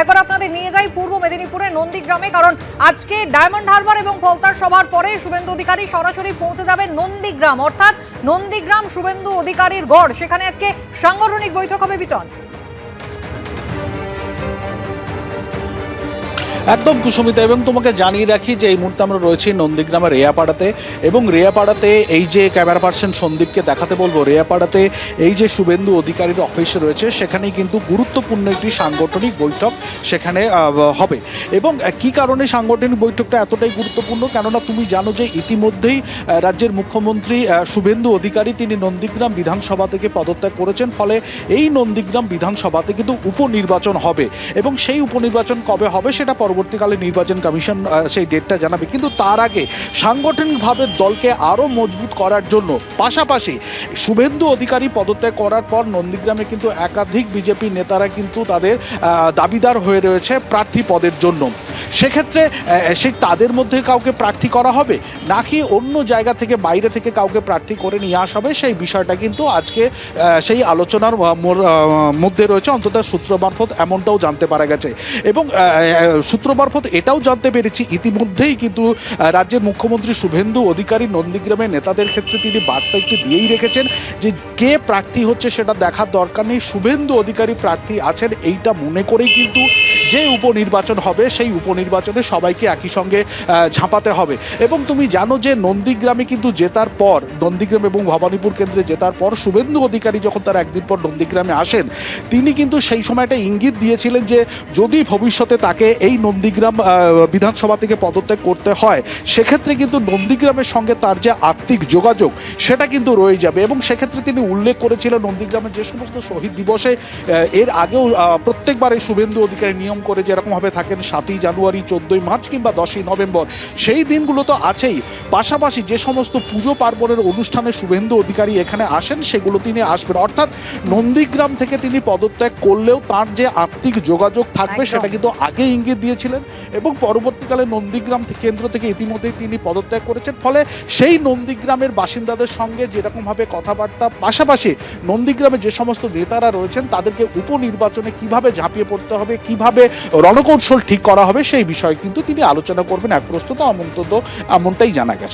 একবার আপনাদের নিয়ে যাই পূর্ব মেদিনীপুরের নন্দীগ্রামে, কারণ আজকে ডায়মন্ড হারবার এবং ফলতার সভার পরে শুভেন্দু অধিকারী সরাসরি পৌঁছে যাবেন নন্দীগ্রাম, অর্থাৎ নন্দীগ্রাম শুভেন্দু অধিকারীর গড়। সেখানে আজকে সাংগঠনিক বৈঠক হবে বিটন। একদম কুসুমিতা, এবং তোমাকে জানিয়ে রাখি যে এই মুহূর্তে আমরা রয়েছি নন্দীগ্রামের রেয়াপাড়াতে, এবং রেয়াপাড়াতে এই যে ক্যামেরা পার্সন সন্দীপকে দেখাতে বলবো, রেয়াপাড়াতে এই যে শুভেন্দু অধিকারীর অফিস রয়েছে সেখানেই কিন্তু গুরুত্বপূর্ণ একটি সাংগঠনিক বৈঠক সেখানে হবে। এবং কি কারণে সাংগঠনিক বৈঠকটা এতটাই গুরুত্বপূর্ণ, কেননা তুমি জানো যে ইতিমধ্যেই রাজ্যের মুখ্যমন্ত্রী শুভেন্দু অধিকারী তিনি নন্দীগ্রাম বিধানসভা থেকে পদত্যাগ করেছেন, ফলে এই নন্দীগ্রাম বিধানসভাতে কিন্তু উপনির্বাচন হবে, এবং সেই উপনির্বাচন কবে হবে সেটা পরবর্তীকালে নির্বাচন কমিশন সেই ডেটটা জানাবে। কিন্তু তার আগে সাংগঠনিকভাবে দলকে আরও মজবুত করার জন্য পাশাপাশি শুভেন্দু অধিকারী পদত্যাগ করার পর নন্দীগ্রামে কিন্তু একাধিক বিজেপি নেতারা কিন্তু তাদের দাবিদার হয়ে রয়েছে প্রার্থী পদের জন্য। সেক্ষেত্রে সেই তাদের মধ্যে কাউকে প্রার্থী করা হবে নাকি অন্য জায়গা থেকে বাইরে থেকে কাউকে প্রার্থী করে নিয়ে আসা হবে, সেই বিষয়টা কিন্তু আজকে সেই আলোচনার মধ্যে রয়েছে, অন্তত সূত্র মারফত এমনটাও জানতে পারা গেছে। এবং সূত্র মারফত এটাও জানতে পেরেছি ইতিমধ্যেই কিন্তু রাজ্যের মুখ্যমন্ত্রী শুভেন্দু অধিকারী নন্দীগ্রামের নেতাদের ক্ষেত্রে তিনি বার্তা একটি দিয়েই রেখেছেন যে কে প্রার্থী হচ্ছে সেটা দেখার দরকার নেই, শুভেন্দু অধিকারী প্রার্থী আছেন এইটা মনে করেই কিন্তু যে উপনির্বাচন হবে সেই উপনির্বাচনে সবাইকে একই সঙ্গে ঝাঁপাতে হবে। এবং তুমি জানো যে নন্দীগ্রামে কিন্তু জেতার পর, নন্দীগ্রাম এবং ভবানীপুর কেন্দ্রে জেতার পর শুভেন্দু অধিকারী যখন তার একদিন পর নন্দীগ্রামে আসেন, তিনি কিন্তু সেই সময়টা ইঙ্গিত দিয়েছিলেন যে যদি ভবিষ্যতে তাকে এই নন্দীগ্রাম বিধানসভা থেকে পদত্যাগ করতে হয় সেক্ষেত্রে কিন্তু নন্দীগ্রামের সঙ্গে তার যে আত্মিক যোগাযোগ সেটা কিন্তু রয়ে যাবে। এবং সেক্ষেত্রে তিনি উল্লেখ করেছিলেন নন্দীগ্রামের যে সমস্ত শহীদ দিবসে এর আগেও প্রত্যেকবারে শুভেন্দু অধিকারী নিয়ম করে যেরকমভাবে থাকেন 7ই জানুয়ারি, 14ই মার্চ কিংবা 10ই নভেম্বর, সেই দিনগুলো তো আছেই, পাশাপাশি যে সমস্ত পুজো পার্বণের অনুষ্ঠানে শুভেন্দু অধিকারী এখানে আসেন সেগুলো তিনি আসবেন। অর্থাৎ নন্দীগ্রাম থেকে তিনি পদত্যাগ করলেও তার যে আত্মিক যোগাযোগ থাকবে সেটা কিন্তু আগে ইঙ্গিত দিয়েছিলেন, এবং পরবর্তীকালে নন্দীগ্রাম কেন্দ্র থেকে ইতিমধ্যেই তিনি পদত্যাগ করেছেন। ফলে সেই নন্দীগ্রামের বাসিন্দাদের সঙ্গে যেরকমভাবে কথাবার্তা, পাশাপাশি নন্দীগ্রামে যে সমস্ত নেতারা রয়েছেন তাদেরকে উপনির্বাচনে কিভাবে ঝাঁপিয়ে পড়তে হবে, কিভাবে রণকৌশল ঠিক করা হবে সেই বিষয়ে কিন্তু তিনি আলোচনা করবেন এক প্রস্তুত এমনটাই জানা গেছে।